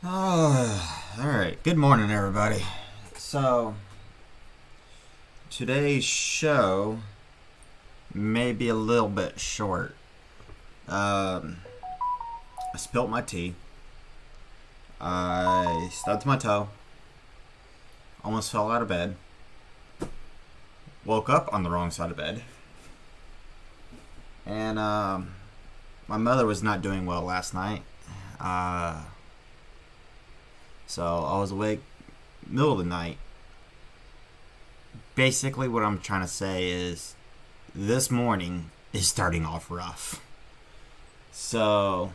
Alright, good morning, everybody. So, today's show may be a little bit short. I spilt my tea. I stubbed my toe. Almost fell out of bed. Woke up on the wrong side of bed. And, my mother was not doing well last night. So I was awake middle of the night. Basically, what I'm trying to say is this morning is starting off rough. So,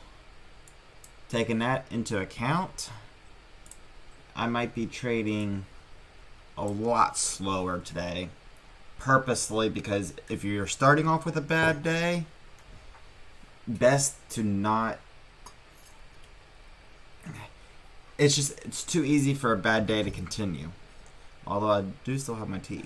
taking that into account, I might be trading a lot slower today. Purposely, because if you're starting off with a bad day, best to not. It's too easy for a bad day to continue. Although I do still have my tea.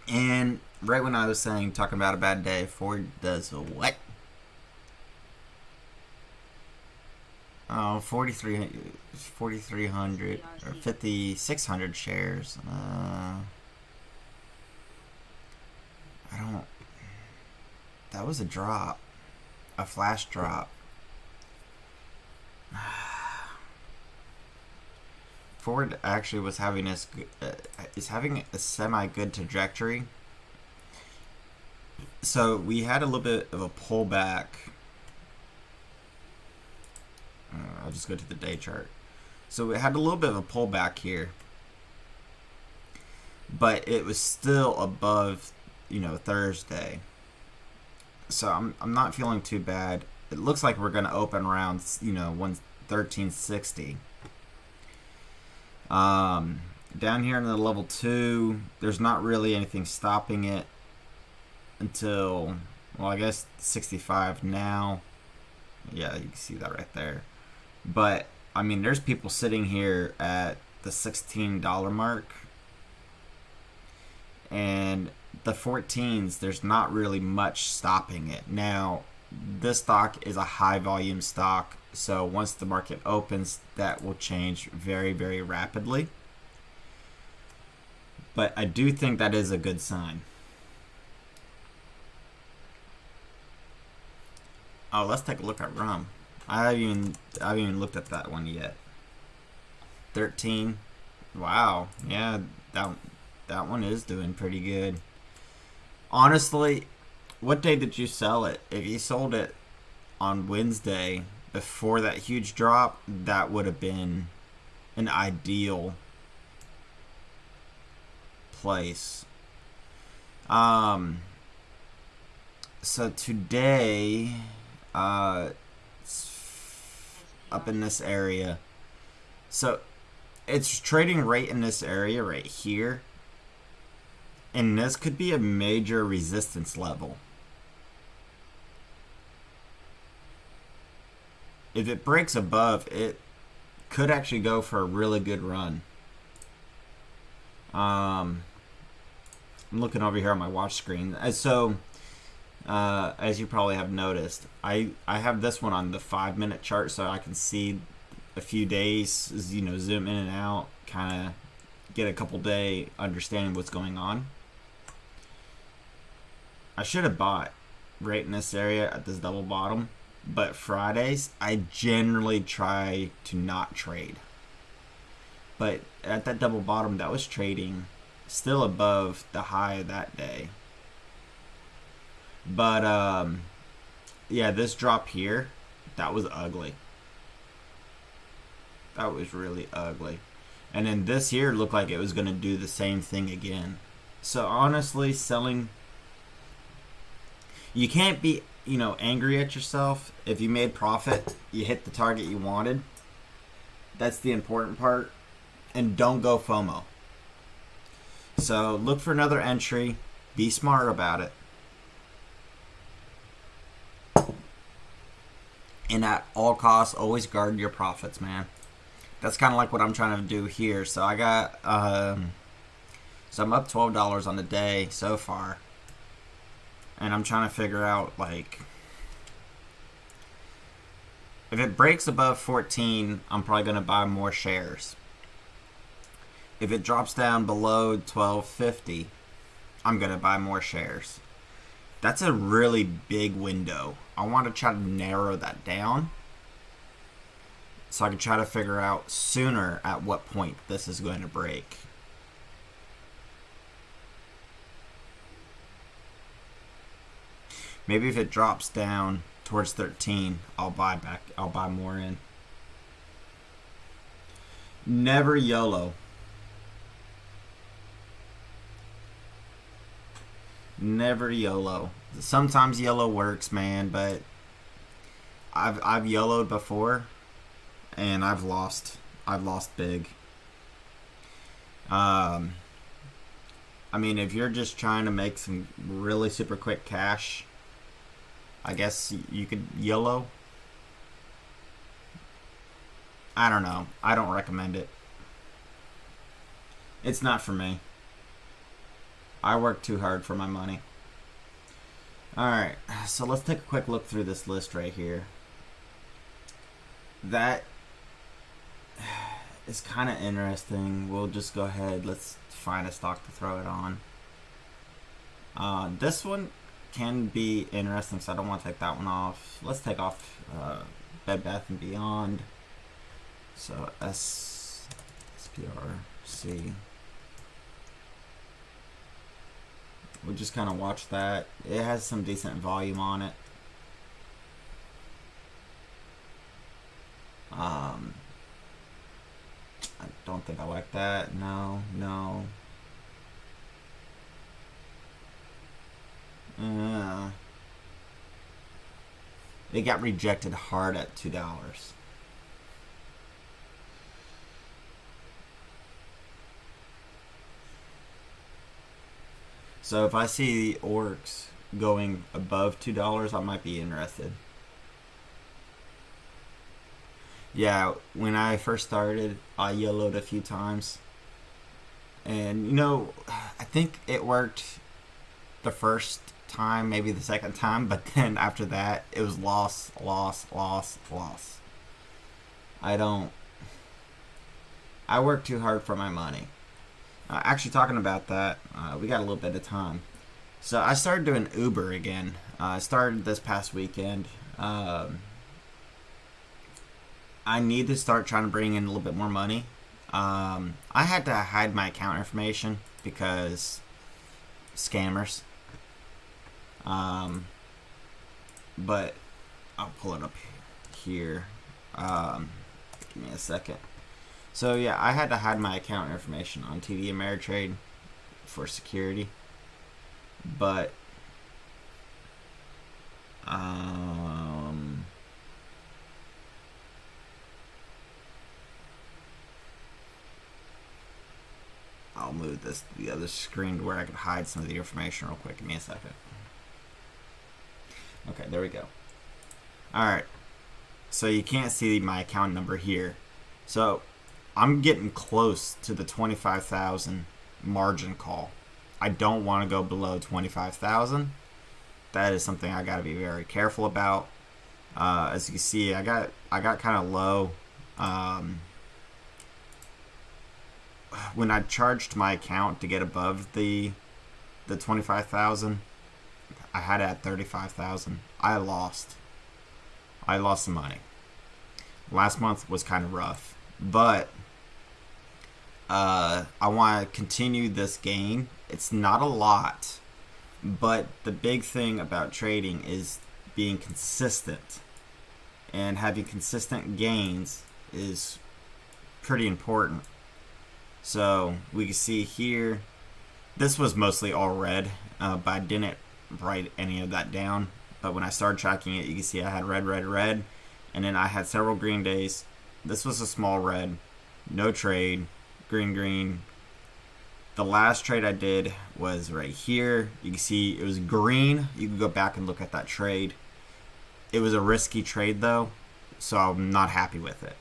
And right when I was talking about a bad day, Ford does a what? Oh, 4,300 or 5,600 shares. I don't. That was a drop. A flash drop. Ford actually was having is having a semi good trajectory. So we had a little bit of a pullback. I'll just go to the day chart. So we had a little bit of a pullback here, but it was still above, Thursday. So I'm not feeling too bad. It looks like we're going to open around 113.60. Down here in the level 2, there's not really anything stopping it until, well, I guess 65 now. Yeah, you can see that right there. But I mean, there's people sitting here at the $16 mark, and the 14s, there's not really much stopping it. Now, this stock is a high volume stock, so once the market opens, that will change very, very rapidly. But I do think that is a good sign. Oh, let's take a look at rum. I haven't even looked at that one yet. 13. Wow. Yeah, that one is doing pretty good. Honestly, what day did you sell it? If you sold it on Wednesday before that huge drop, that would have been an ideal place. So today, it's up in this area. So it's trading right in this area right here. And this could be a major resistance level. If it breaks above, it could actually go for a really good run. I'm looking over here on my watch screen. So, as you probably have noticed, I have this one on the 5-minute chart so I can see a few days, zoom in and out, kind of get a couple day understanding what's going on. I should have bought right in this area at this double bottom, but Fridays I generally try to not trade. But at that double bottom, that was trading still above the high of that day. But yeah, this drop here, that was ugly. That was really ugly. And then this here looked like it was going to do the same thing again. So honestly, selling, you can't be, angry at yourself. If you made profit, you hit the target you wanted. That's the important part. And don't go FOMO. So look for another entry. Be smart about it. And at all costs, always guard your profits, man. That's kind of like what I'm trying to do here. So I got, so I'm up $12 on the day so far. And I'm trying to figure out, like, If it breaks above 14, I'm probably going to buy more shares. If it drops down below 12.50, I'm going to buy more shares. That's a really big window. I want to try to narrow that down so I can try to figure out sooner at what point this is going to break. Maybe if it drops down towards 13, I'll buy more in. Never YOLO. Never YOLO. Sometimes YOLO works, man, but I've YOLO'd before and I've lost big. I mean, if you're just trying to make some really super quick cash, I guess you could YOLO. I don't know. I don't recommend it. It's not for me. I work too hard for my money. Alright, so let's take a quick look through this list right here. That is kind of interesting. We'll just go ahead. Let's find a stock to throw it on. This one can be interesting, so I don't want to take that one off. Let's take off Bed Bath & Beyond. So SPRC. We'll just kind of watch that. It has some decent volume on it. I don't think I like that. No. It got rejected hard at $2. So if I see the orcs going above $2, I might be interested. Yeah, when I first started, I YOLO'd a few times. And, you know, I think it worked the first time, maybe the second time, but then after that, it was loss. I work too hard for my money. Actually, talking about that, we got a little bit of time. So I started doing Uber again. I started this past weekend. I need to start trying to bring in a little bit more money. I had to hide my account information because scammers. But I'll pull it up here. Give me a second. So yeah, I had to hide my account information on TD Ameritrade for security, but I'll move this to the other screen to where I can hide some of the information real quick. Give me a second. Okay, there we go. Alright, so you can't see my account number here. So I'm getting close to the 25,000 margin call. I don't want to go below 25,000. That is something I got to be very careful about. As you can see, I got kind of low. When I charged my account to get above the 25,000, I had it at 35,000. I lost some money. Last month was kind of rough, but I want to continue this game. It's not a lot, but the big thing about trading is being consistent, and having consistent gains is pretty important. So we can see here, this was mostly all red, but I didn't write any of that down. But when I started tracking it, you can see I had red, and then I had several green days. This was a small red, no trade, green. The last trade I did was right here. You can see it was green. You can go back and look at that trade. It was a risky trade though, so I'm not happy with it.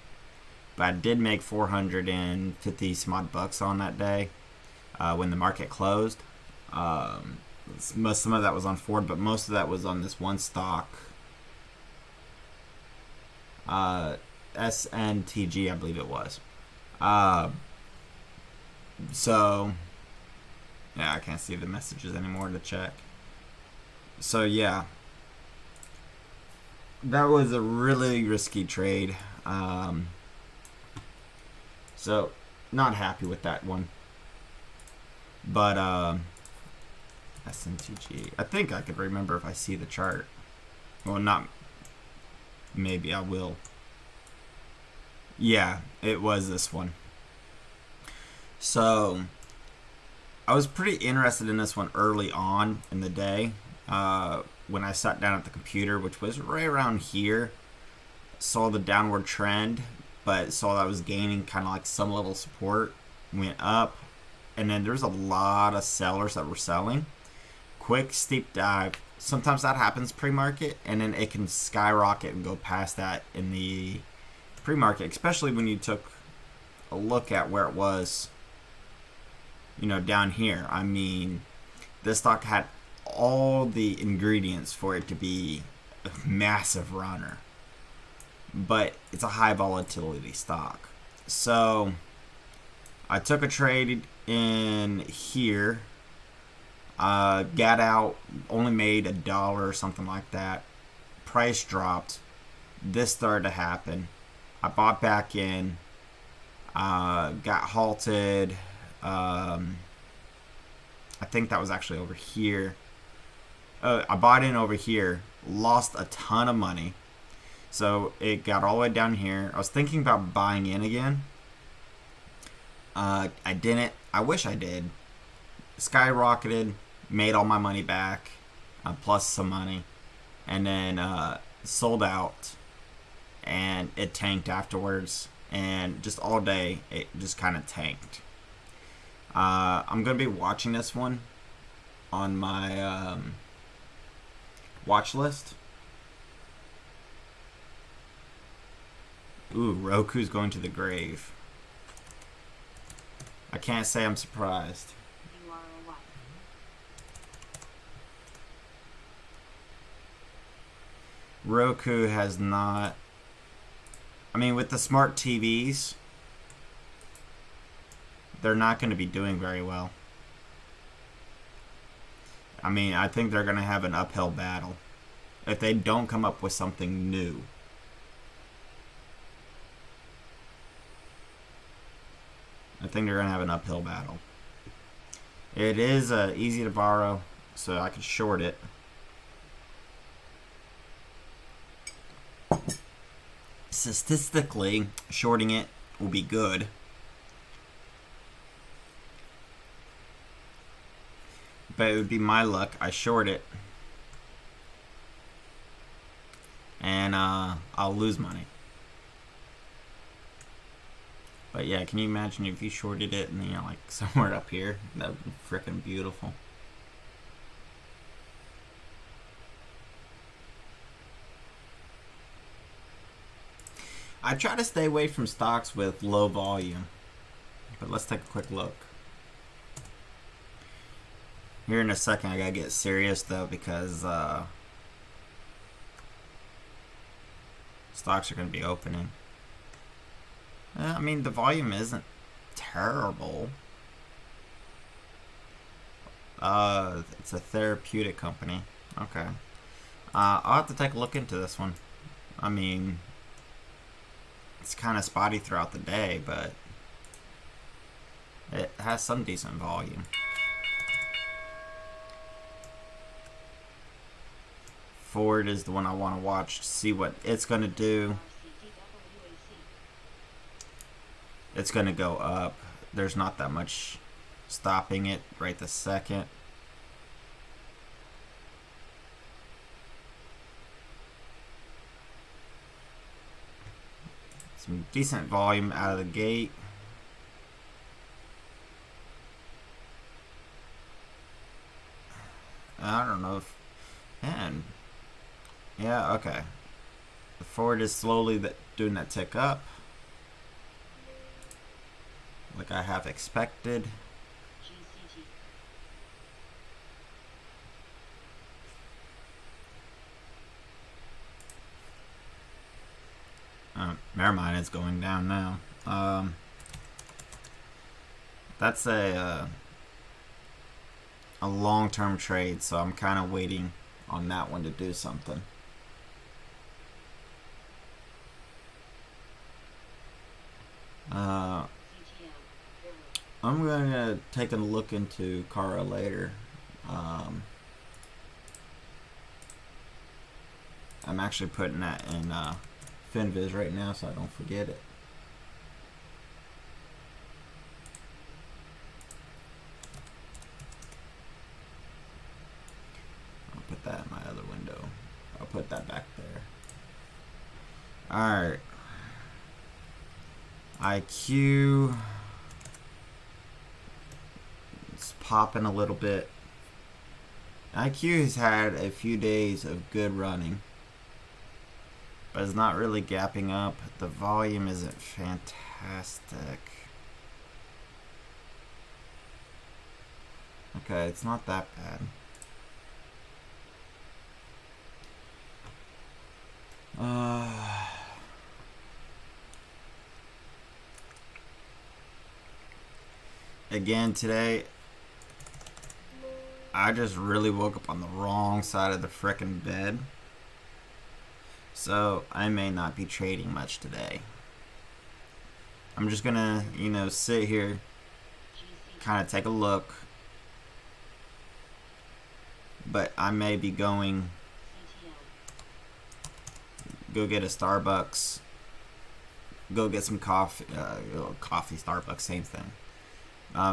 But I did make 450 some odd bucks on that day when the market closed. Some of that was on Ford, but most of that was on this one stock. SNTG, I believe it was. Uh, so yeah, I can't see the messages anymore to check. So yeah, that was a really risky trade. So not happy with that one. But SNTG. I think I could remember if I see the chart. Well, not. Maybe I will. Yeah, it was this one. So I was pretty interested in this one early on in the day. When I sat down at the computer, which was right around here, saw the downward trend, but saw that I was gaining kind of like some level of support, went up, and then there's a lot of sellers that were selling. Quick, steep dive. Sometimes that happens pre-market, and then it can skyrocket and go past that in the pre-market, especially when you took a look at where it was, down here. I mean, this stock had all the ingredients for it to be a massive runner, but it's a high volatility stock. So I took a trade in here, got out, only made $1 or something like that. Price dropped. This started to happen. I bought back in, got halted. I think that was actually over here. I bought in over here, lost a ton of money. So it got all the way down here. I was thinking about buying in again. I didn't. I wish I did. Skyrocketed, made all my money back, plus some money, and then sold out, and it tanked afterwards. And just all day, it just kind of tanked. I'm going to be watching this one on my watch list. Ooh, Roku's going to the grave. I can't say I'm surprised. You are a what? Roku has not... I mean, with the smart TVs, they're not going to be doing very well. I mean, I think they're going to have an uphill battle if they don't come up with something new. I think they're going to have an uphill battle. It is easy to borrow, so I could short it. Statistically, shorting it will be good. But it would be my luck. I short it. And I'll lose money. But yeah, can you imagine if you shorted it and like somewhere up here? That would be freaking beautiful. I try to stay away from stocks with low volume. But let's take a quick look. Here in a second, I gotta get serious though, because stocks are gonna be opening. I mean, the volume isn't terrible. It's a therapeutic company. Okay. I'll have to take a look into this one. I mean, it's kind of spotty throughout the day, but it has some decent volume. Ford is the one I want to watch to see what it's going to do. It's going to go up. There's not that much stopping it right this second. Some decent volume out of the gate. I don't know if... Man. Yeah, okay. The Ford is slowly doing that tick up, like I have expected. Never mind, it's going down now. That's a long-term trade, so I'm kind of waiting on that one to do something. I'm going to take a look into Kara later. I'm actually putting that in FinViz right now so I don't forget it. I'll put that in my other window. I'll put that back there. Alright. IQ. It's popping a little bit. IQ has had a few days of good running, but it's not really gapping up. The volume isn't fantastic. Okay, it's not that bad. Again, today, I just really woke up on the wrong side of the frickin' bed. So, I may not be trading much today. I'm just gonna, sit here, kind of take a look. But I may be going, go get a Starbucks, go get some coffee, Starbucks, same thing.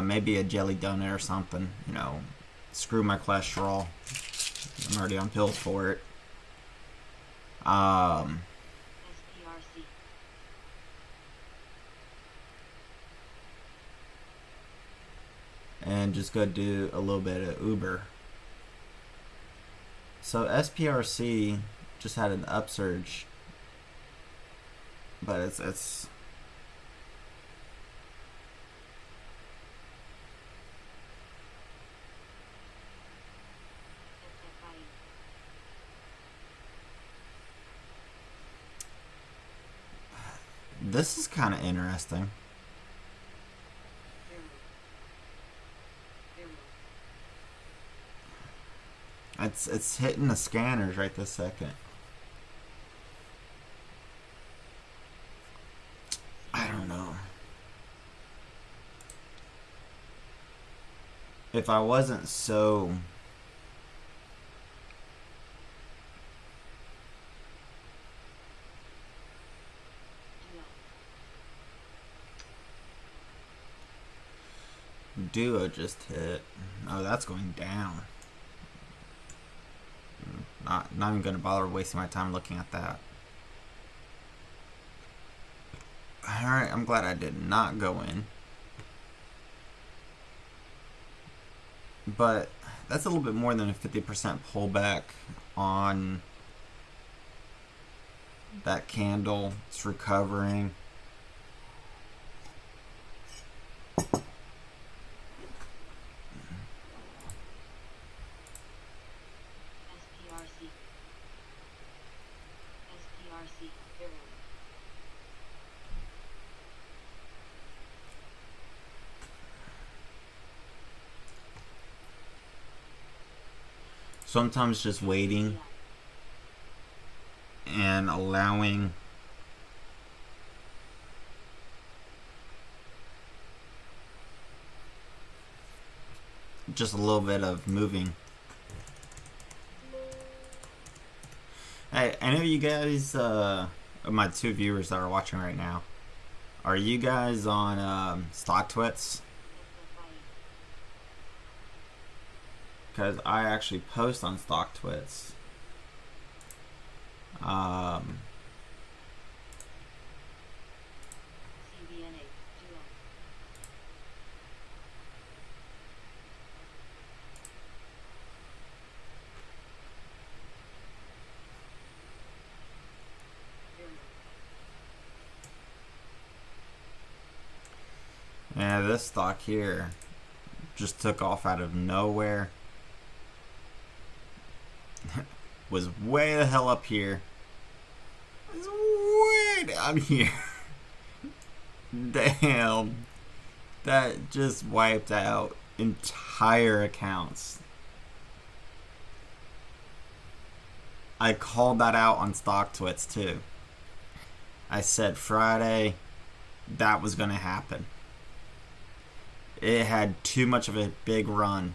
Maybe a jelly donut or something, screw my cholesterol. I'm already on pills for it. And just go do a little bit of Uber. So SPRC just had an upsurge, but it's this is kind of interesting. It's hitting the scanners right this second. I don't know. If I wasn't so Duo just hit. Oh, that's going down. Not even gonna bother wasting my time looking at that. Alright, I'm glad I did not go in. But that's a little bit more than a 50% pullback on that candle. It's recovering. Sometimes just waiting and allowing just a little bit of moving. Hey, any of you guys, my two viewers that are watching right now, are you guys on StockTwits? Because I actually post on StockTwits. Yeah, this stock here just took off out of nowhere. Was way the hell up here. It's way down here. Damn. That just wiped out entire accounts. I called that out on StockTwits too. I said Friday that was going to happen. It had too much of a big run.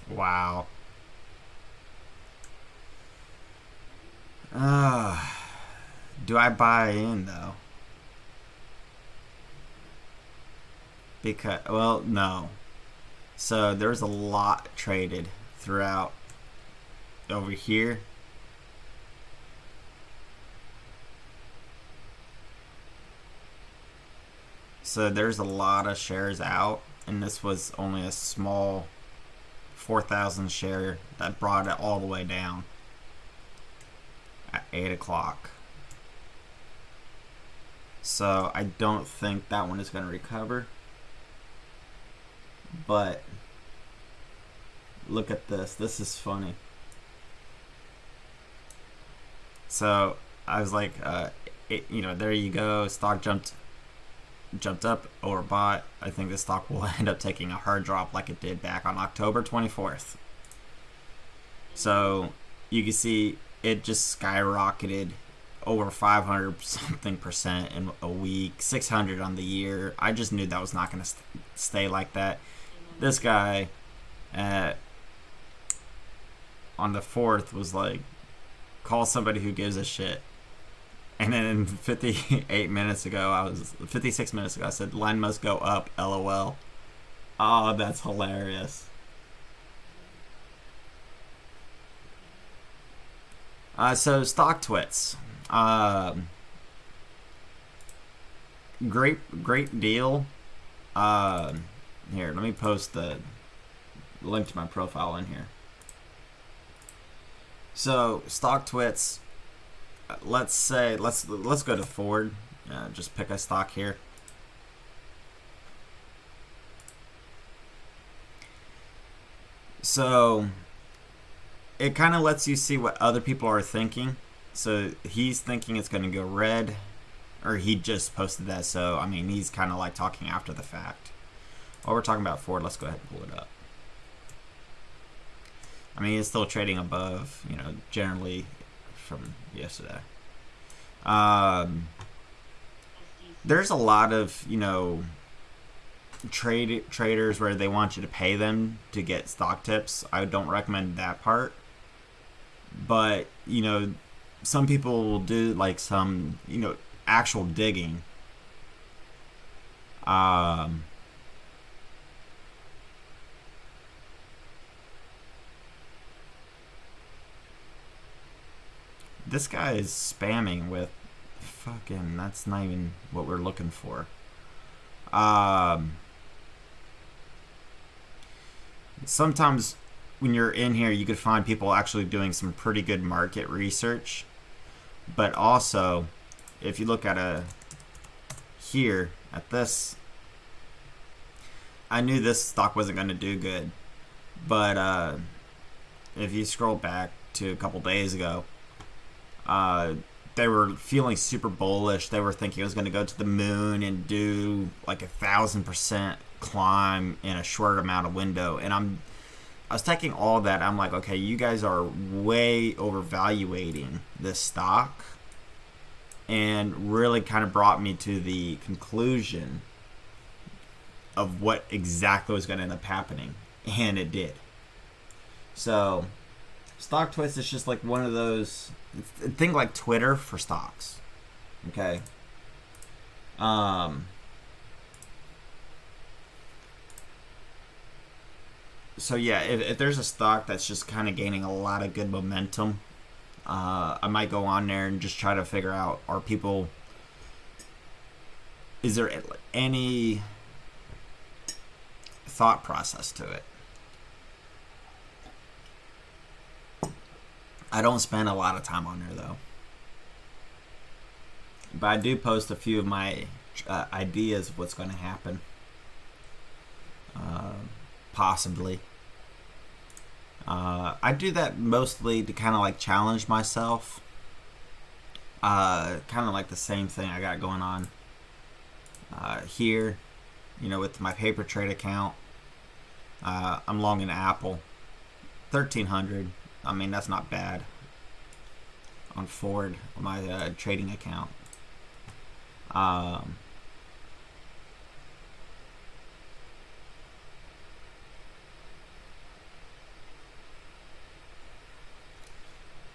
Wow. Do I buy in though? Because, well, no. So there's a lot traded throughout over here. So there's a lot of shares out, and this was only a small 4,000 share that brought it all the way down at 8 o'clock. So I don't think that one is going to recover. But look at this. This is funny. So I was like, there you go. Stock jumped up, overbought. I think this stock will end up taking a hard drop like it did back on October 24th. So you can see it just skyrocketed over 500 something percent in a week, 600 on the year. I just knew that was not going to stay like that. This guy on the 4th was like, call somebody who gives a shit. And then 56 minutes ago, I said, line must go up, LOL. Oh, that's hilarious. So StockTwits. Great deal. Here, let me post the link to my profile in here. So StockTwits. Let's go to Ford. Just pick a stock here. So it kind of lets you see what other people are thinking. So he's thinking it's going to go red, or he just posted that. So I mean, he's kind of like talking after the fact. While we're talking about Ford, let's go ahead and pull it up. I mean, it's still trading above, generally from yesterday. There's a lot of, traders where they want you to pay them to get stock tips. I don't recommend that part. But, some people will do like some, actual digging. This guy is spamming with fucking, that's not even what we're looking for. Sometimes when you're in here, you could find people actually doing some pretty good market research. But also, if you look at here at this, I knew this stock wasn't going to do good. But if you scroll back to a couple days ago, they were feeling super bullish. They were thinking it was going to go to the moon and do like 1,000% climb in a short amount of window. And I was taking all that. I'm like, okay, you guys are way overvaluating this stock, and really kind of brought me to the conclusion of what exactly was going to end up happening, and it did. So StockTwits is just like one of those, think like Twitter for stocks. Okay. So yeah, if there's a stock that's just kind of gaining a lot of good momentum, I might go on there and just try to figure out, is there any thought process to it? I don't spend a lot of time on there though, but I do post a few of my ideas of what's going to happen, possibly. I do that mostly to kind of like challenge myself. Kind of like the same thing I got going on here, with my paper trade account. I'm long in Apple, 1,300. I mean, that's not bad on Ford, my trading account.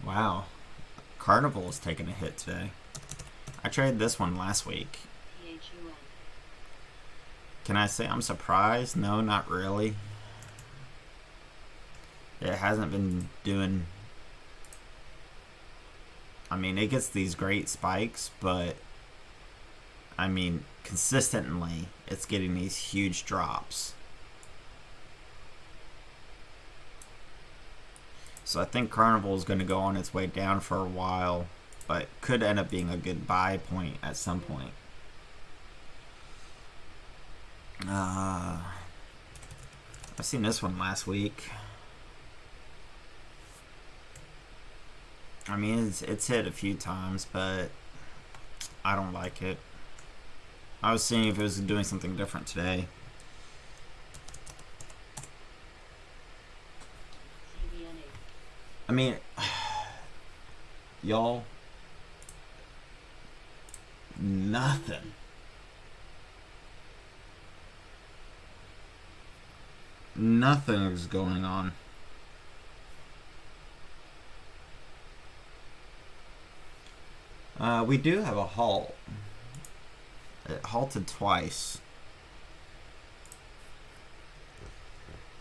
Wow, Carnival is taking a hit today. I traded this one last week. Can I say I'm surprised? No, not really. It hasn't been doing... I mean, it gets these great spikes, but... I mean, consistently, it's getting these huge drops. So I think Carnival is going to go on its way down for a while, but could end up being a good buy point at some point. I've seen this one last week. I mean, it's hit a few times, but I don't like it. I was seeing if it was doing something different today. I mean, y'all, nothing. Nothing is going on. We do have a halt. It halted twice.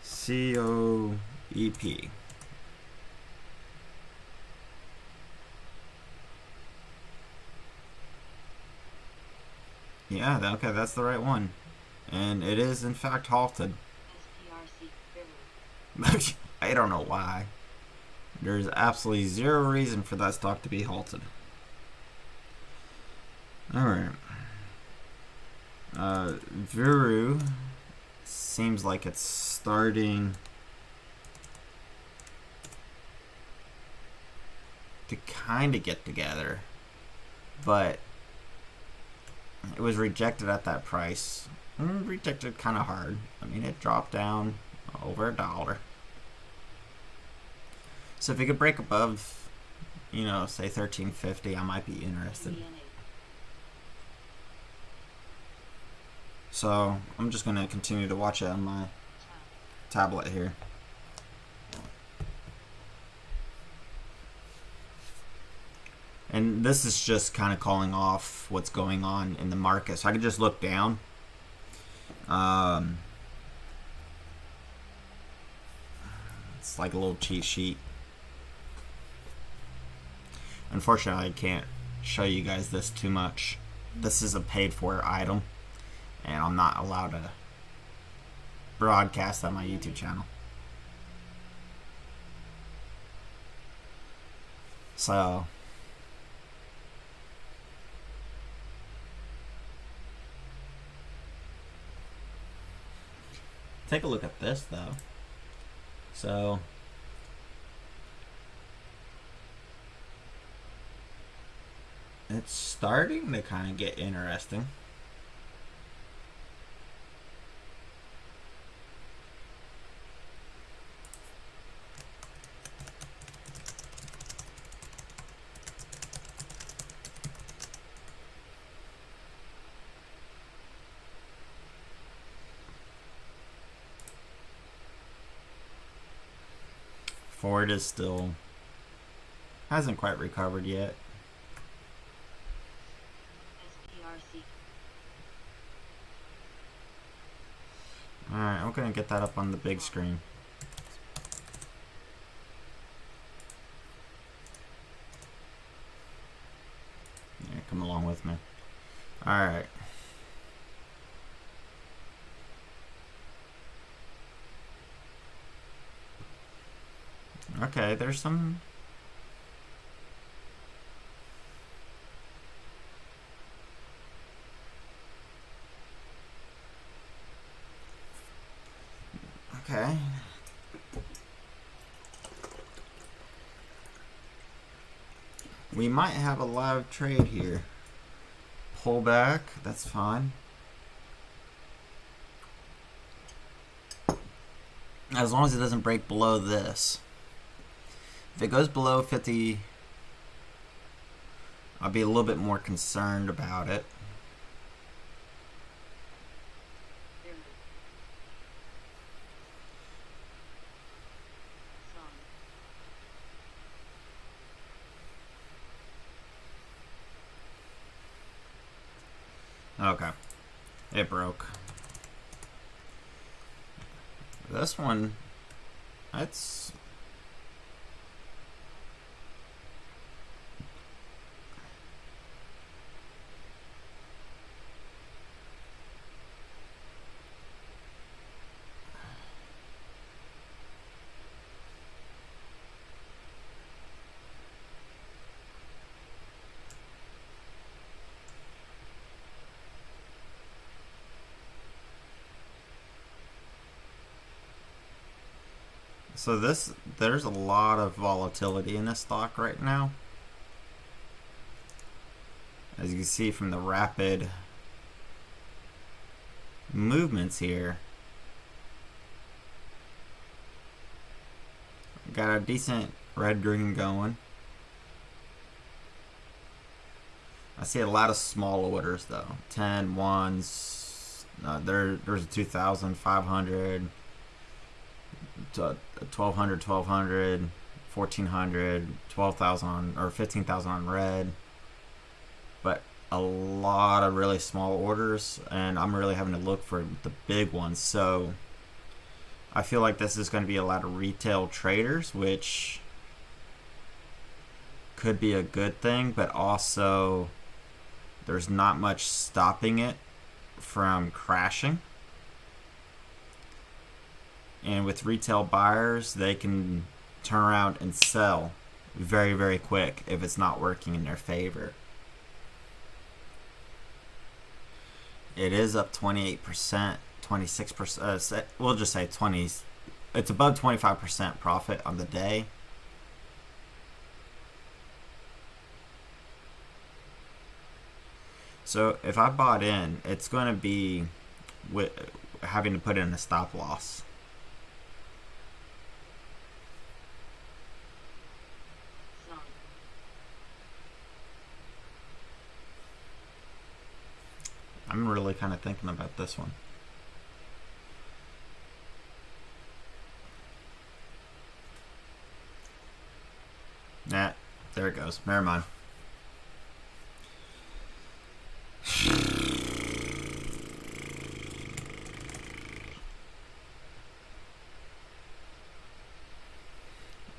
COEP. Yeah, okay, that's the right one. And it is, in fact, halted. I don't know why. There's absolutely zero reason for that stock to be halted. Alright. Viru seems like it's starting to kind of get together, but it was rejected at that price. Rejected kind of hard. I mean, it dropped down over $1. So if it could break above, say $13.50, I might be interested. So I'm just going to continue to watch it on my tablet here. And this is just kind of calling off what's going on in the market. So I can just look down. It's like a little cheat sheet. Unfortunately, I can't show you guys this too much. This is a paid-for item, and I'm not allowed to broadcast on my YouTube channel. So take a look at this though. So it's starting to kind of get interesting. Ford is still hasn't quite recovered yet. Alright, I'm gonna get that up on the big screen. Yeah, come along with me. Alright. Okay, there's some... Okay. We might have a live trade here. Pull back, that's fine. As long as it doesn't break below this. If it goes below 50, I'll be a little bit more concerned about it. Okay. It broke. This one, that's... So there's a lot of volatility in this stock right now. As you can see from the rapid movements here. Got a decent red-green going. I see a lot of small orders though. 10, 1s. There's a 2,000, 500. 1200, 1200, 1400, 12,000 on, or 15,000 on red, but a lot of really small orders, and I'm really having to look for the big ones. So I feel like this is going to be a lot of retail traders, which could be a good thing, but also there's not much stopping it from crashing. And with retail buyers, they can turn around and sell very, very quick if it's not working in their favor. It is up 28%, 26%. We'll just say 20. It's above 25% profit on the day. So if I bought in, it's going to be with having to put in a stop loss. I'm really kind of thinking about this one. Nah, there it goes. Never mind.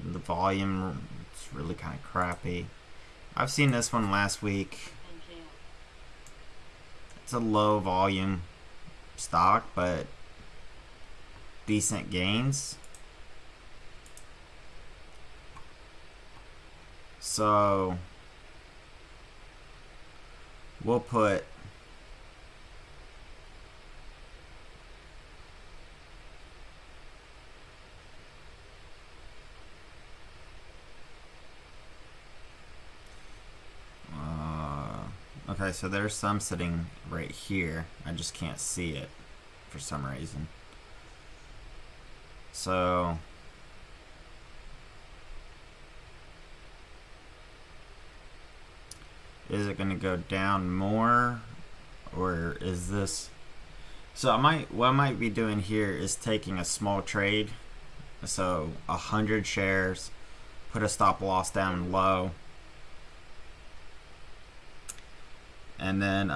The volume is really kind of crappy. I've seen this one last week. It's a low volume stock, but decent gains. So we'll put okay, so there's some sitting right here. I just can't see it for some reason. So is it going to go down more, or is this? So what I might be doing here is taking a small trade. So 100 shares, put a stop loss down low, and then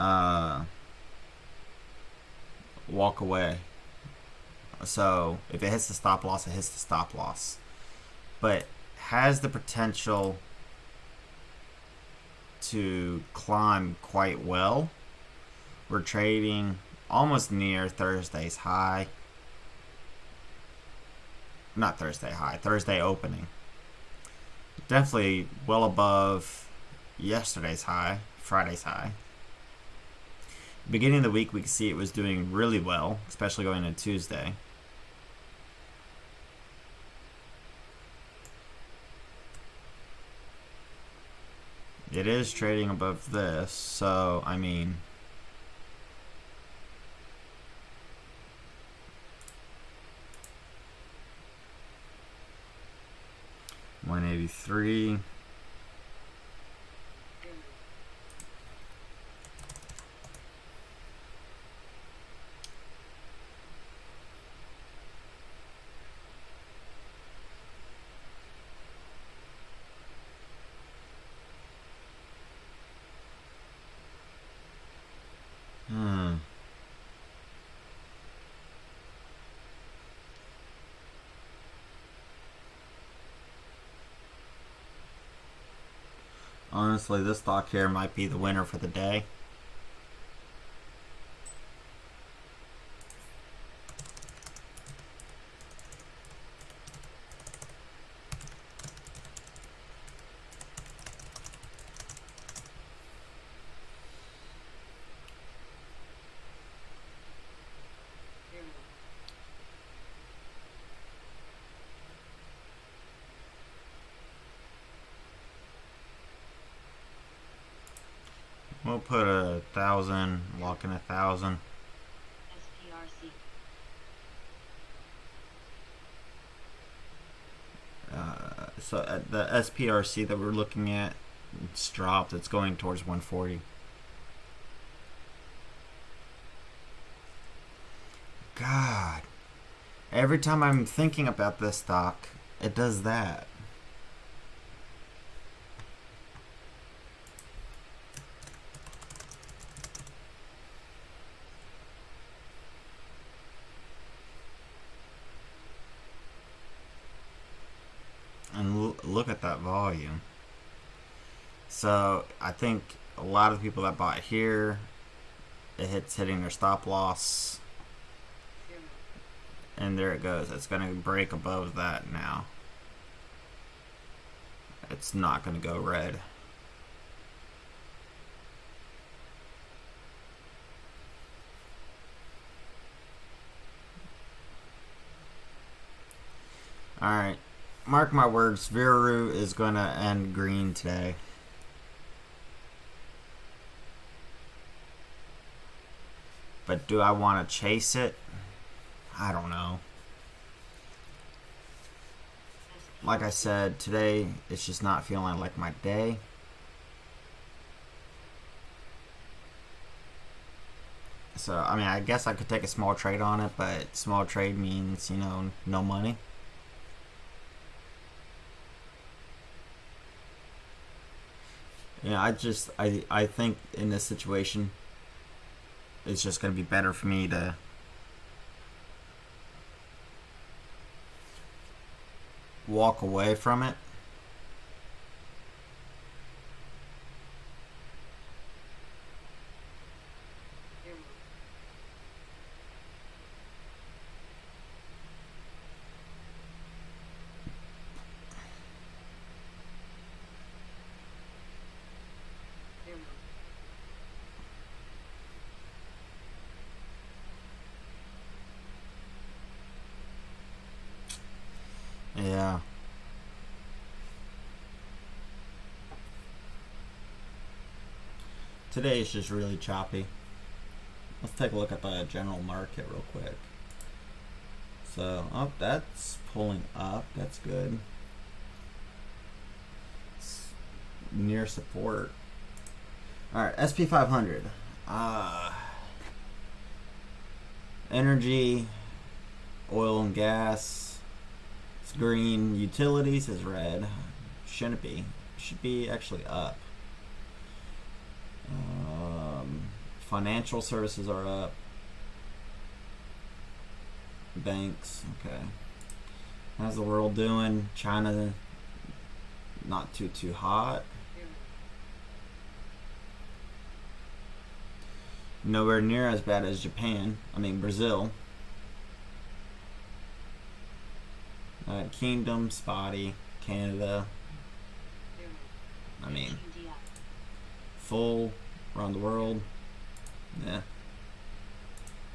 walk away. So if it hits the stop loss, it hits the stop loss, but has the potential to climb quite well. We're trading almost near Thursday's high. Not Thursday high, Thursday opening. Definitely well above yesterday's high, Friday's high. Beginning of the week, we could see it was doing really well, especially going into Tuesday. It is trading above this, so I mean, $183. Honestly, this stock here might be the winner for the day. We'll put 1,000, lock in 1,000. SPRC. So at the SPRC that we're looking at, it's dropped. It's going towards 140. God. Every time I'm thinking about this stock, it does that. And look at that volume. So I think a lot of people that bought here, it's hitting their stop loss. And there it goes. It's going to break above that now. It's not going to go red. Alright. Mark my words, Viru is going to end green today. But do I want to chase it? I don't know. Like I said, today it's just not feeling like my day. So, I mean, I guess I could take a small trade on it, but small trade means, you know, no money. Yeah, I think in this situation, it's just going to be better for me to walk away from it. Yeah. Today is just really choppy. Let's take a look at the general market real quick. So, oh, that's pulling up. That's good. It's near support. Alright, SP 500. Energy, oil and gas. It's green. Utilities is red. Shouldn't be. Should be actually up. Financial services are up. Banks, okay. How's the world doing? China, not too hot. Nowhere near as bad as Japan. I mean Brazil. Kingdom, spotty. Canada. I mean, full around the world. Yeah.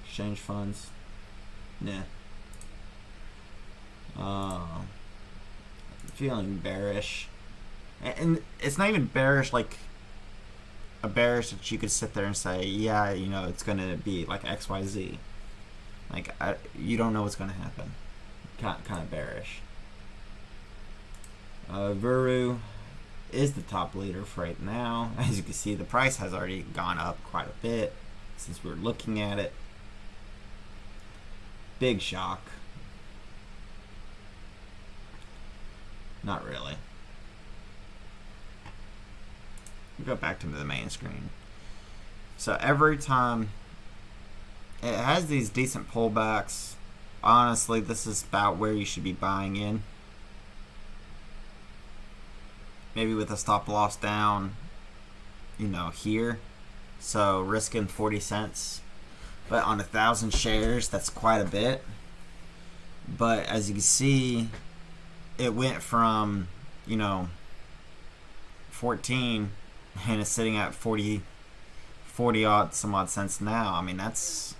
Exchange funds. Yeah. Feeling bearish. And it's not even bearish like a bearish that you could sit there and say, yeah, you know, it's going to be like XYZ. Like, you don't know what's going to happen. Kind of bearish. Vuru is the top leader for right now. As you can see, the price has already gone up quite a bit since we were looking at it. Big shock. Not really. Go back to the main screen. So every time it has these decent pullbacks, honestly, this is about where you should be buying in. Maybe with a stop loss down, you know, here. So risking 40 cents. But on 1,000 shares, that's quite a bit. But as you can see, it went from, you know, 14 and it's sitting at 40 odd some odd cents now. I mean, that's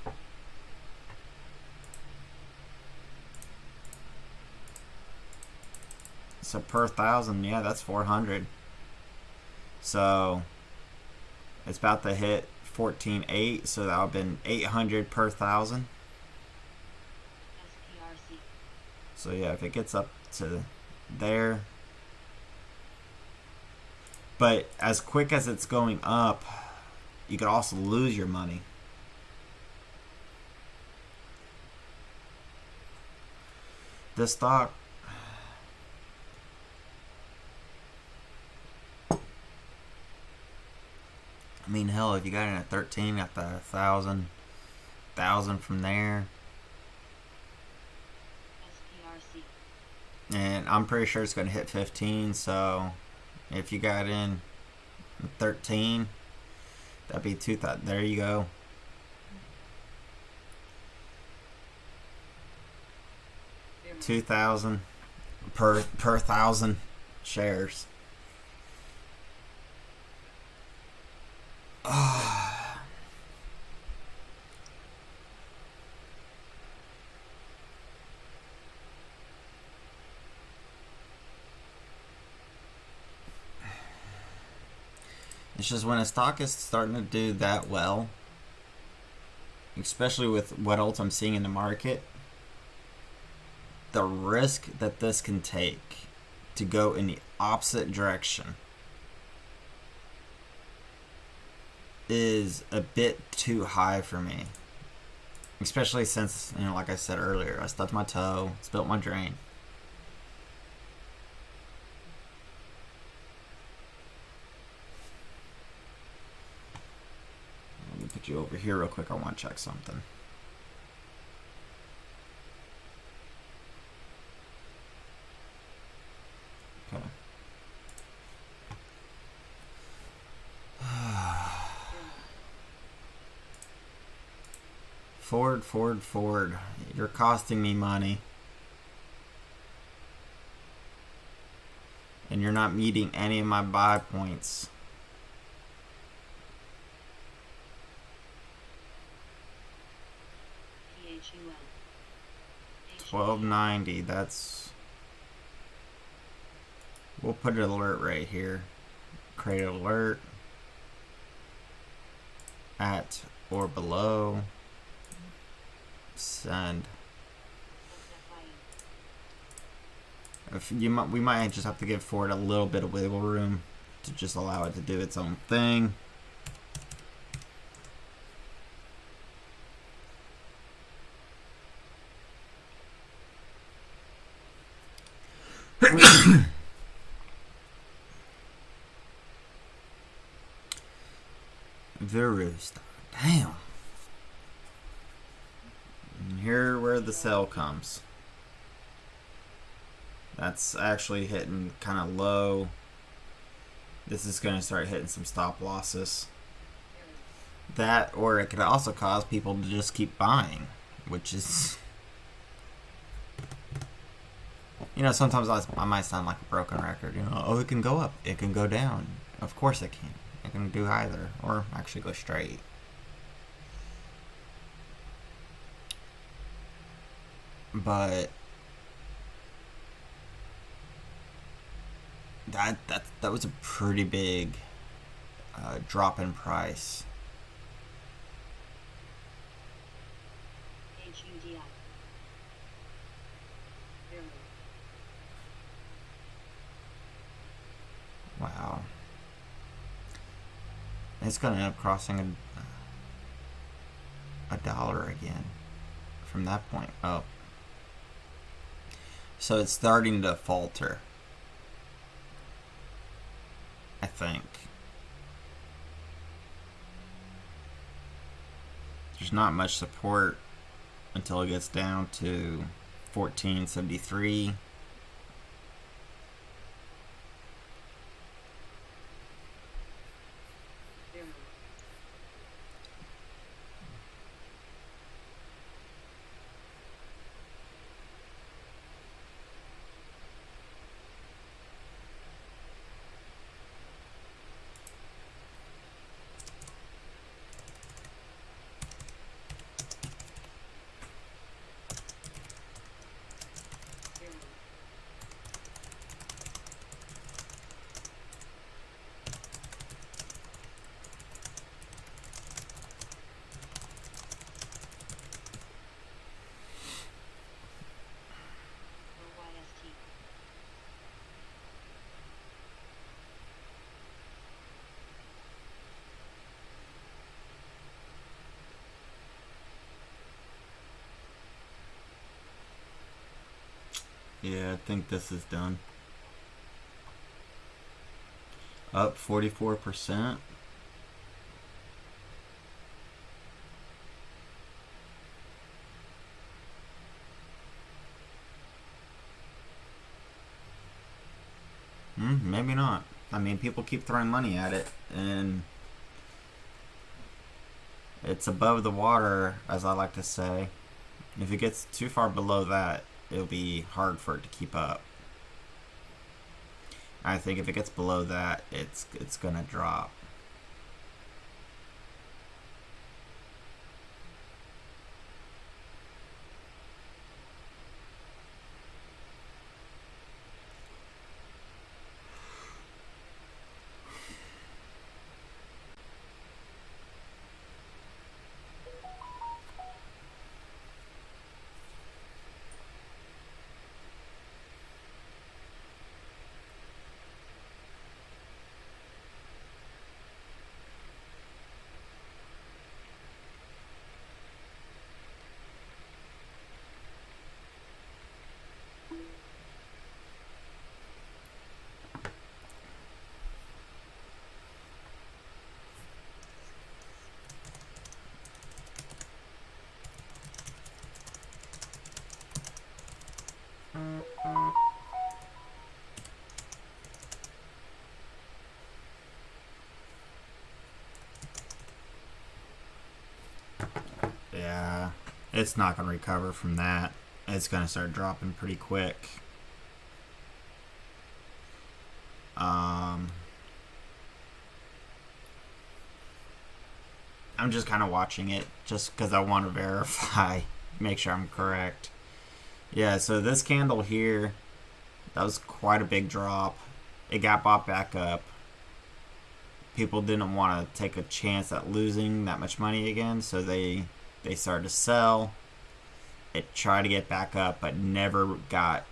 so per 1,000, yeah, that's 400. So it's about to hit 14.8, so that would have been 800 per 1,000. SPRC. So yeah, if it gets up to there, but as quick as it's going up, you could also lose your money. This stock, I mean, hell, if you got in at 13, got the 1,000 from there, SPRC. and I'm pretty sure it's going to hit 15. So if you got in 13, that'd be 2,000. There you go. Fair 2,000 per 1,000 shares. It's just when a stock is starting to do that well, especially with what else I'm seeing in the market, the risk that this can take to go in the opposite direction is a bit too high for me. Especially since, you know, like I said earlier, I stubbed my toe, spilt my drink. Let me put you over here real quick. I want to check something. Okay. Ford. You're costing me money. And you're not meeting any of my buy points. PHUN. 1290, that's... We'll put an alert right here. Create an alert. At or below. Send. If we might just have to give Ford a little bit of wiggle room to just allow it to do its own thing. Virus. Damn. And here where the sell comes. That's actually hitting kind of low. This is going to start hitting some stop losses. That, or it could also cause people to just keep buying, which is, you know, sometimes I might sound like a broken record. You know, oh, it can go up, it can go down. Of course it can. It can do either, or actually go straight. But That was a pretty big drop in price. HUDI. Barely. Wow. It's gonna end up crossing a dollar again from that point up. So it's starting to falter, I think. There's not much support until it gets down to 1473. Barely. Barely. OYST. Yeah, I think this is done. Up 44%. Maybe not. I mean, people keep throwing money at it, and it's above the water, as I like to say. If it gets too far below that, it'll be hard for it to keep up. I think if it gets below that, it's gonna drop. Yeah, it's not gonna recover from that. It's gonna start dropping pretty quick. I'm just kind of watching it just because I want to verify, make sure I'm correct. Yeah, so this candle here, that was quite a big drop. It got bought back up. People didn't want to take a chance at losing that much money again, so they started to sell. It tried to get back up, but never got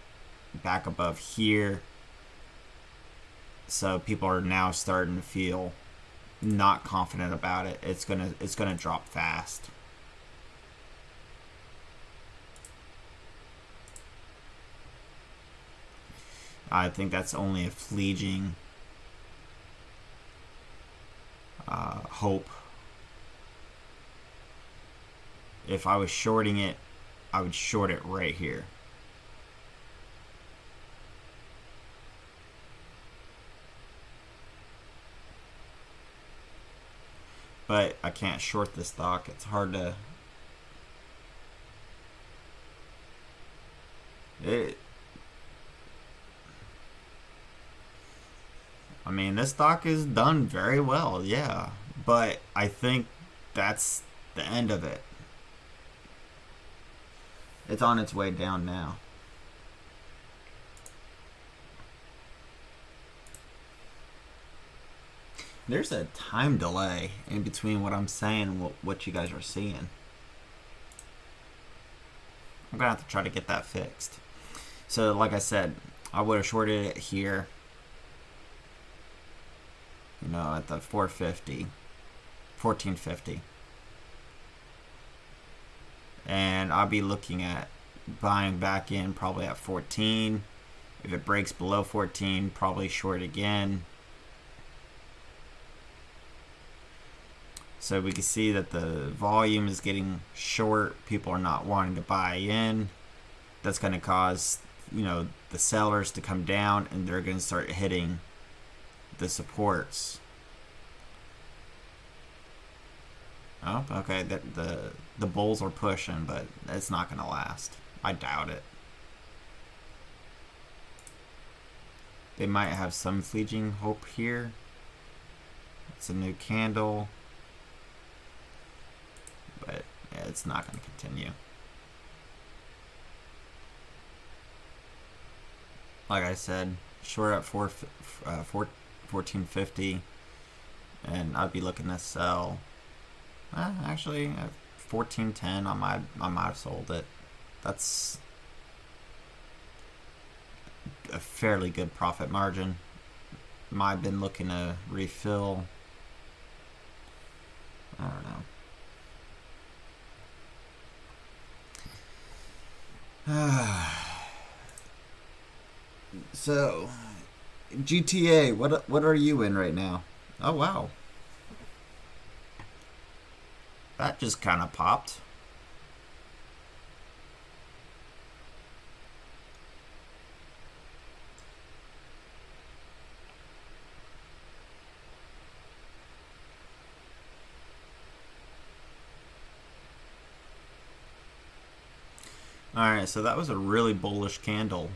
back above here. So people are now starting to feel not confident about it. It's gonna drop fast. I think that's only a fleeting hope. If I was shorting it, I would short it right here. But I can't short this stock. It's hard to... I mean, this stock is done very well, yeah. But I think that's the end of it. It's on its way down now. There's a time delay in between what I'm saying and what you guys are seeing. I'm gonna have to try to get that fixed. So, like I said, I would have shorted it here. You know, at the 450, 1450. And I'll be looking at buying back in probably at 14. If it breaks below 14, probably short again. So we can see that the volume is getting short. People are not wanting to buy in. That's going to cause, you know, the sellers to come down, and they're going to start hitting the supports. Oh, okay. The bulls are pushing, but it's not going to last. I doubt it. They might have some fleeting hope here. It's a new candle. But yeah, it's not going to continue. Like I said, short at 1450, and I'd be looking to sell. Actually, at 1410, I might have sold it. That's a fairly good profit margin. Might have been looking to refill. I don't know. So, GTA, what are you in right now? Oh wow, that just kind of popped. All right, so that was a really bullish candle.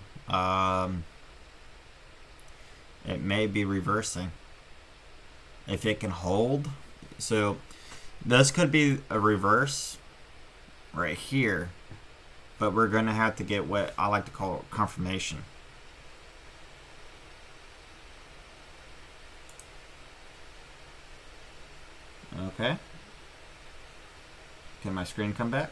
It may be reversing if it can hold. So this could be a reverse right here, but we're going to have to get what I like to call confirmation. Okay. Can my screen come back?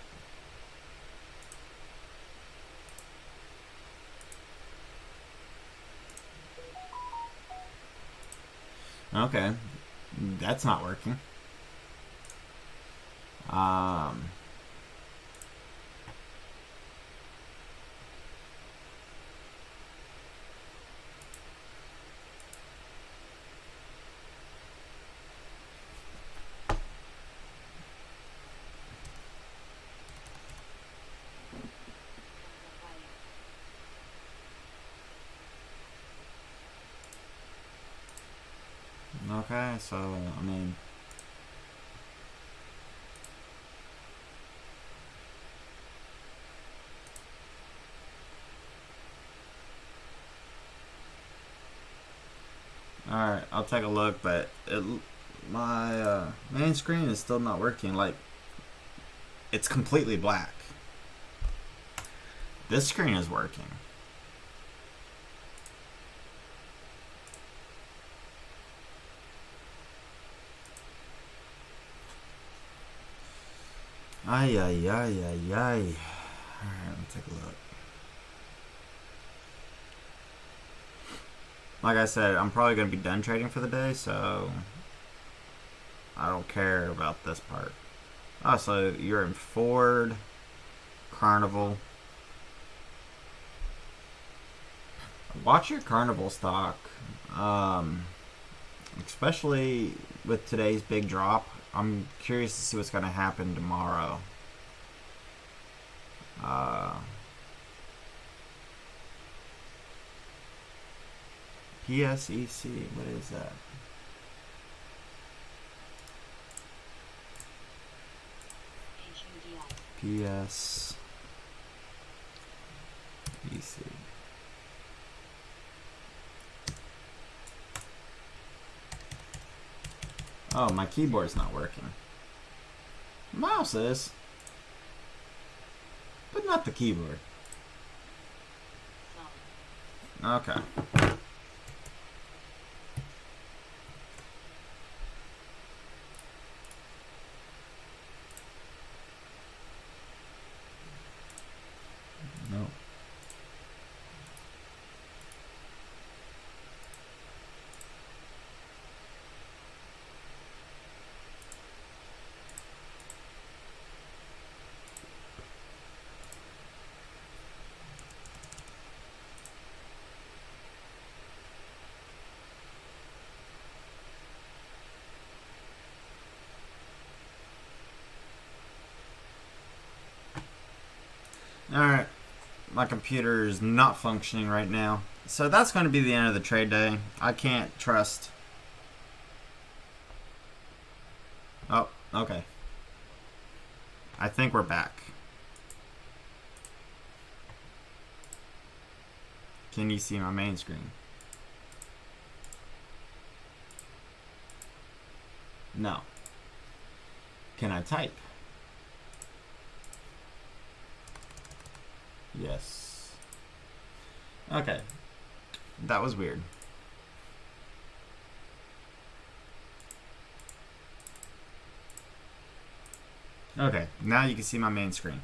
Okay, that's not working. Okay, so I mean, all right, I'll take a look, but my main screen is still not working. Like, it's completely black. This screen is working. Ay, ay, ay, ay, ay. Alright, let me take a look. Like I said, I'm probably going to be done trading for the day, so I don't care about this part. Oh, so you're in Ford, Carnival. Watch your Carnival stock. Especially with today's big drop. I'm curious to see what's going to happen tomorrow. PSEC, what is that? PSEC. Oh, my keyboard's not working. Mouse is, but not the keyboard. Okay. No. Alright. My computer is not functioning right now. So that's going to be the end of the trade day. I can't trust. Oh, okay. I think we're back. Can you see my main screen? No. Can I type? Yes. Okay. That was weird. Okay, now you can see my main screen.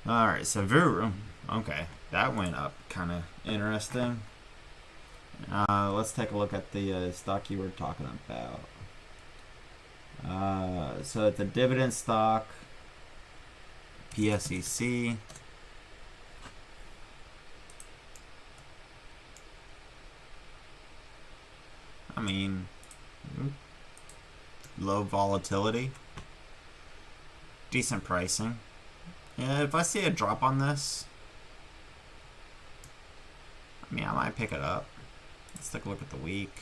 Alright, so Vuru. Okay, that went up. Kind of interesting. Let's take a look at the stock you were talking about. So it's a dividend stock. PSEC. I mean, low volatility. Decent pricing. Yeah, if I see a drop on this, I mean, I might pick it up. Let's take a look at the week.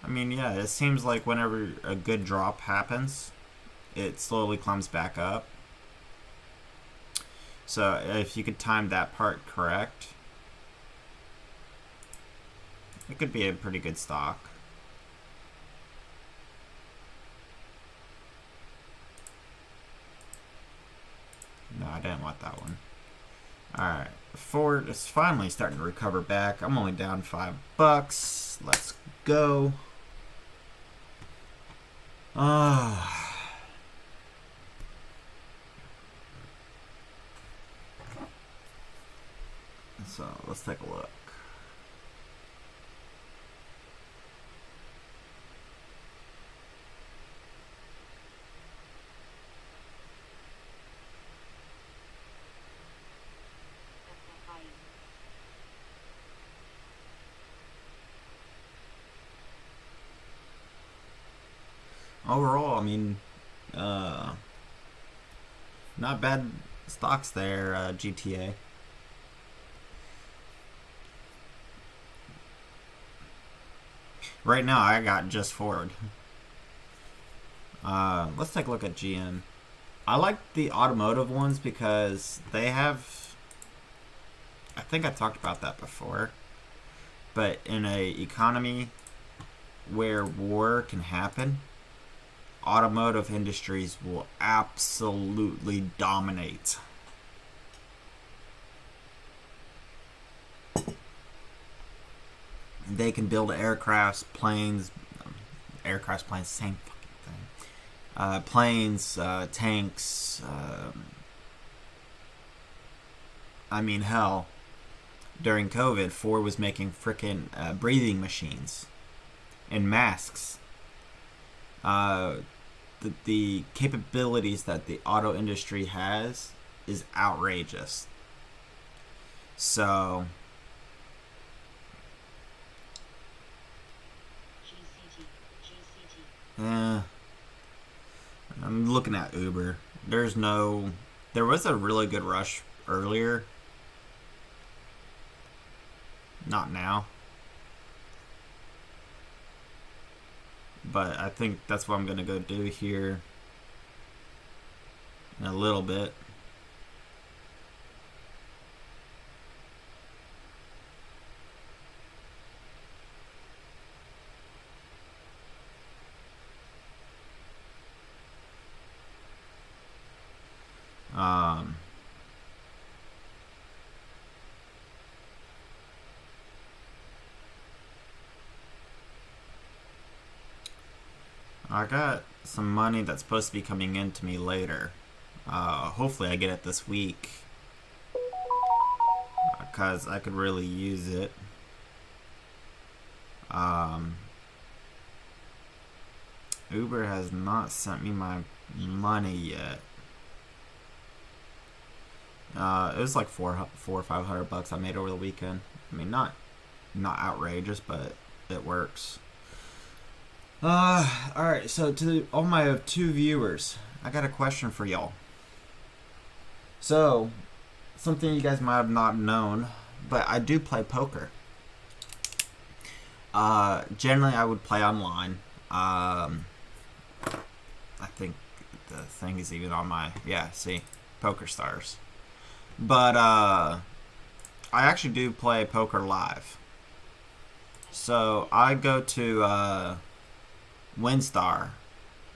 I mean, yeah, it seems like whenever a good drop happens, it slowly climbs back up. So if you could time that part correct, it could be a pretty good stock. No, I didn't want that one. Alright, Ford is finally starting to recover back. I'm only down $5. Let's go. So let's take a look. Overall, I mean, not bad stocks there, GTA. Right now, I got just Ford. Let's take a look at GM. I like the automotive ones because they have. I think I talked about that before. But in a economy where war can happen, automotive industries will absolutely dominate. They can build aircrafts, planes, same fucking thing. Planes, tanks. I mean, hell, during COVID, Ford was making frickin' breathing machines and masks. The capabilities that the auto industry has is outrageous. So, yeah, I'm looking at Uber. There was a really good rush earlier. Not now. But I think that's what I'm going to go do here in a little bit. I got some money that's supposed to be coming in to me later. Hopefully I get it this week, because I could really use it. Uber has not sent me my money yet. It was like four or $500 I made over the weekend. I mean, not outrageous, but it works. All right. So to all my 2 viewers, I got a question for y'all. So, something you guys might have not known, but I do play poker. Generally, I would play online. I think the thing is even on my Poker Stars. But I actually do play poker live. So I go to WinStar,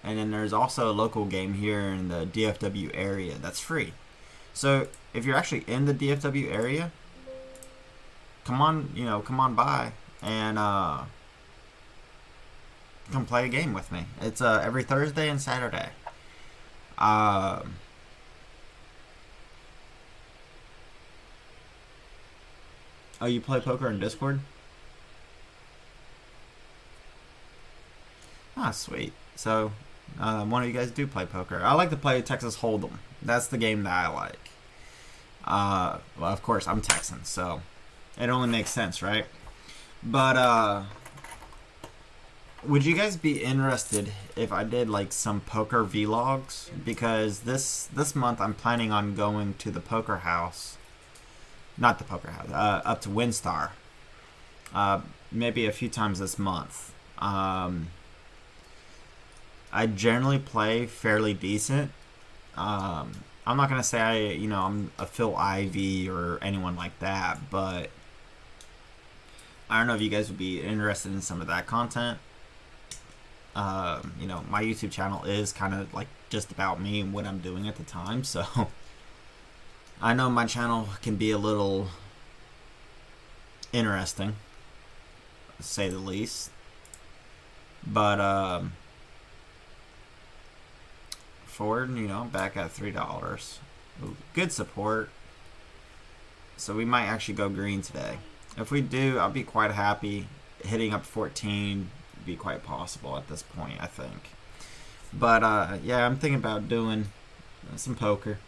and then there's also a local game here in the DFW area that's free. So if you're actually in the DFW area, come on by and come play a game with me. It's every Thursday and Saturday. Oh, you play poker in Discord? Ah, sweet. So, one of you guys do play poker. I like to play Texas Hold'em. That's the game that I like. Well, of course, I'm Texan, so it only makes sense, right? But, would you guys be interested if I did, like, some poker vlogs? Because this month I'm planning on going to the poker house. Not the poker house. Up to WinStar. Maybe a few times this month. I generally play fairly decent. I'm not gonna say I'm a Phil Ivey or anyone like that, but I don't know if you guys would be interested in some of that content. My YouTube channel is kind of like just about me and what I'm doing at the time, so I know my channel can be a little interesting, to say the least. But Ford, back at $3. Ooh, good support. So we might actually go green today. If we do, I'll be quite happy. Hitting up 14 would be quite possible at this point, I think. But yeah, I'm thinking about doing some poker.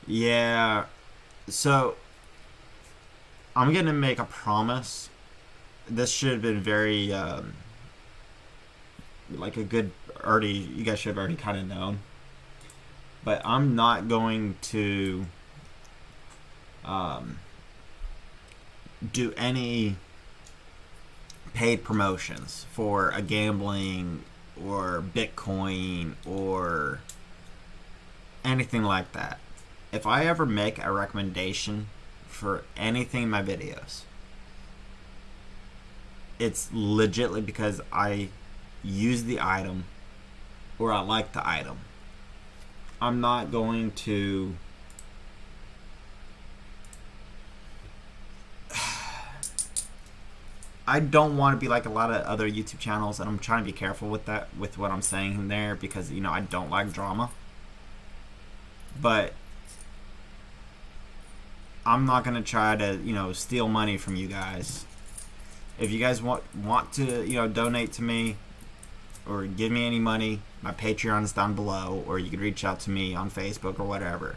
Yeah, so I'm gonna make a promise. This should have been very like a good already. You guys should have already kind of known, but I'm not going to do any paid promotions for a gambling or Bitcoin or anything like that. If I ever make a recommendation for anything in my videos, it's legitly because I use the item or I like the item. I'm not going to I don't want to be like a lot of other YouTube channels, and I'm trying to be careful with that, with what I'm saying in there, because I don't like drama. But I'm not gonna try to steal money from you guys. If you guys want to donate to me or give me any money, my Patreon is down below, or you can reach out to me on Facebook or whatever.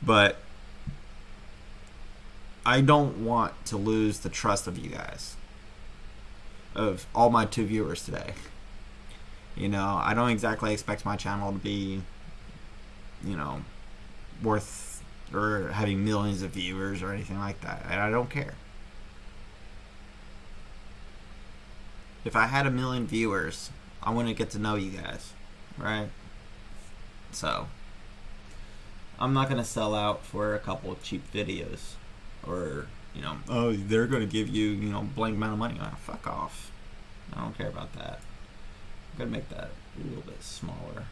But I don't want to lose the trust of you guys, of all my 2 viewers today. I don't exactly expect my channel to be worth or having millions of viewers or anything like that, and I don't care. If I had 1 million viewers, I wouldn't get to know you guys, right? So I'm not gonna sell out for a couple of cheap videos, or oh, they're gonna give you blank amount of money. Oh, fuck off. I don't care about that. I'm gonna make that a little bit smaller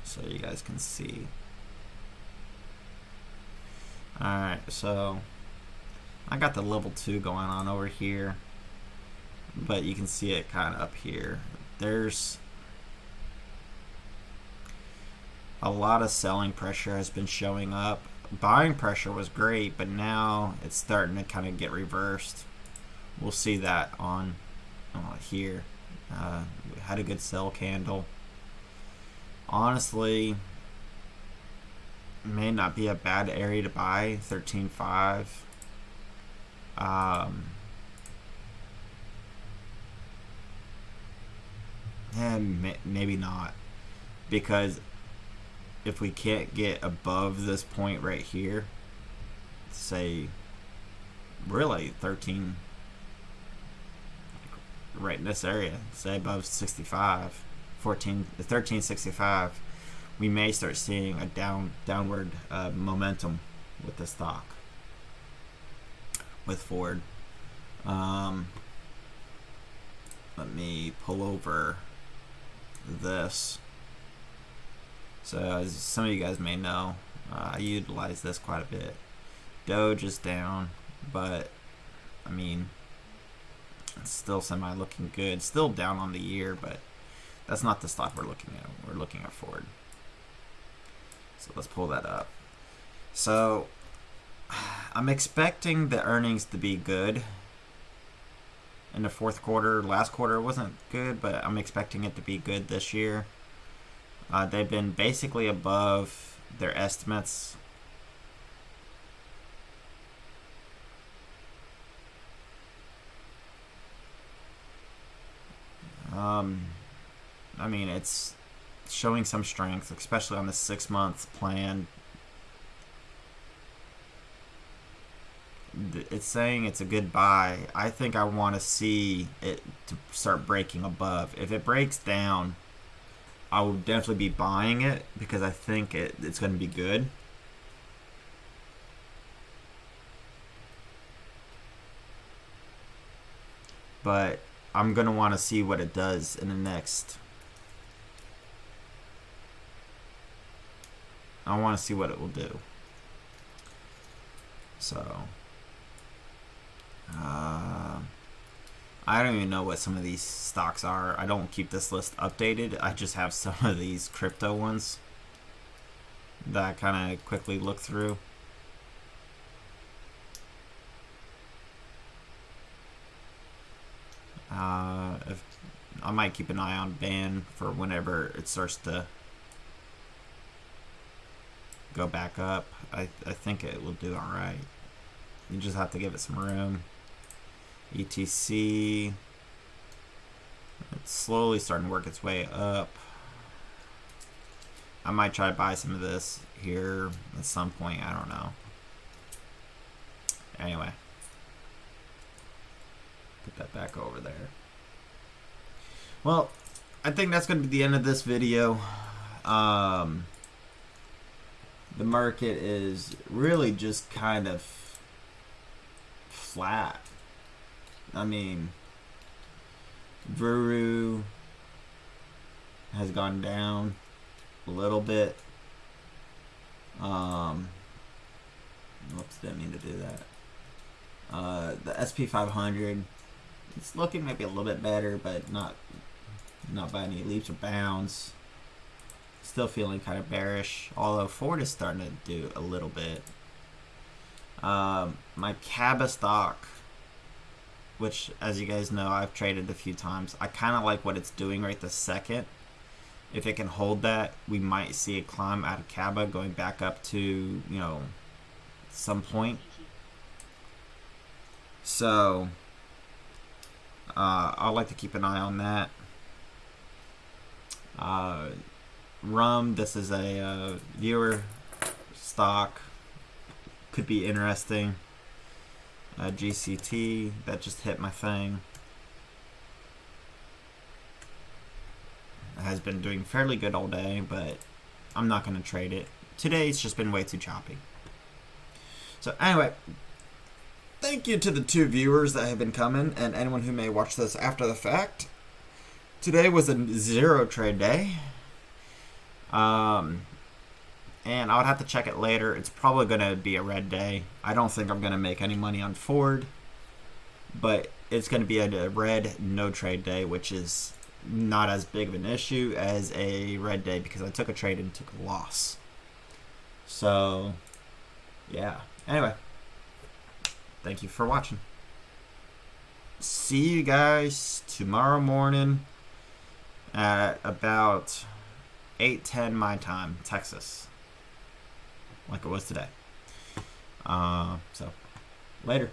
so you guys can see. Alright, so I got the level 2 going on over here, but you can see it kind of up here. There's a lot of selling pressure has been showing up. Buying pressure was great, but now it's starting to kind of get reversed. We'll see that on here. Had a good sell candle. Honestly, may not be a bad area to buy. 13.5. And maybe not, because if we can't get above this point right here, say really 13, right in this area, say above 65, 1365, we may start seeing a downward momentum with the stock, with Ford. Let me pull over this. So as some of you guys may know, I utilize this quite a bit. Doge is down, but I mean, it's still semi looking good. Still down on the year, but that's not the stock we're looking at. We're looking at Ford. So let's pull that up. So I'm expecting the earnings to be good in the fourth quarter. Last quarter wasn't good, but I'm expecting it to be good this year. They've been basically above their estimates. I mean, it's showing some strength, especially on the 6-month plan. It's saying it's a good buy. I think I want to see it to start breaking above. If it breaks down, I will definitely be buying it because I think it's going to be good. But I'm going to want to see what it does in the next. I want to see what it will do. So I don't even know what some of these stocks are. I don't keep this list updated. I just have some of these crypto ones that I kind of quickly look through. If I might keep an eye on ban for whenever it starts to go back up. I think it will do all right. You just have to give it some room. ETC, it's slowly starting to work its way up. I might try to buy some of this here at some point. I don't know. Anyway, put that back over there. Well, I think that's going to be the end of this video. The market is really just kind of flat. I mean, Vuru has gone down a little bit. Whoops, didn't mean to do that. The SP 500, it's looking maybe a little bit better, but not by any leaps or bounds. Still feeling kind of bearish, although Ford is starting to do a little bit. My Kaba stock, which, as you guys know, I've traded a few times. I kind of like what it's doing right this second. If it can hold that, we might see a climb out of Kaba going back up to, you know, some point. So, I'd like to keep an eye on that. Rum, this is a viewer stock. Could be interesting. GCT, that just hit my thing. It has been doing fairly good all day, but I'm not going to trade it. Today it's just been way too choppy. So anyway, thank you to the 2 viewers that have been coming and anyone who may watch this after the fact. Today was a 0 trade day. and I would have to check it later. It's probably going to be a red day. I don't think I'm going to make any money on Ford, but it's going to be a red no trade day, which is not as big of an issue as a red day because I took a trade and took a loss. So, yeah. Anyway, thank you for watching. See you guys tomorrow morning at about 8:10 my time, Texas, like it was today. So, later.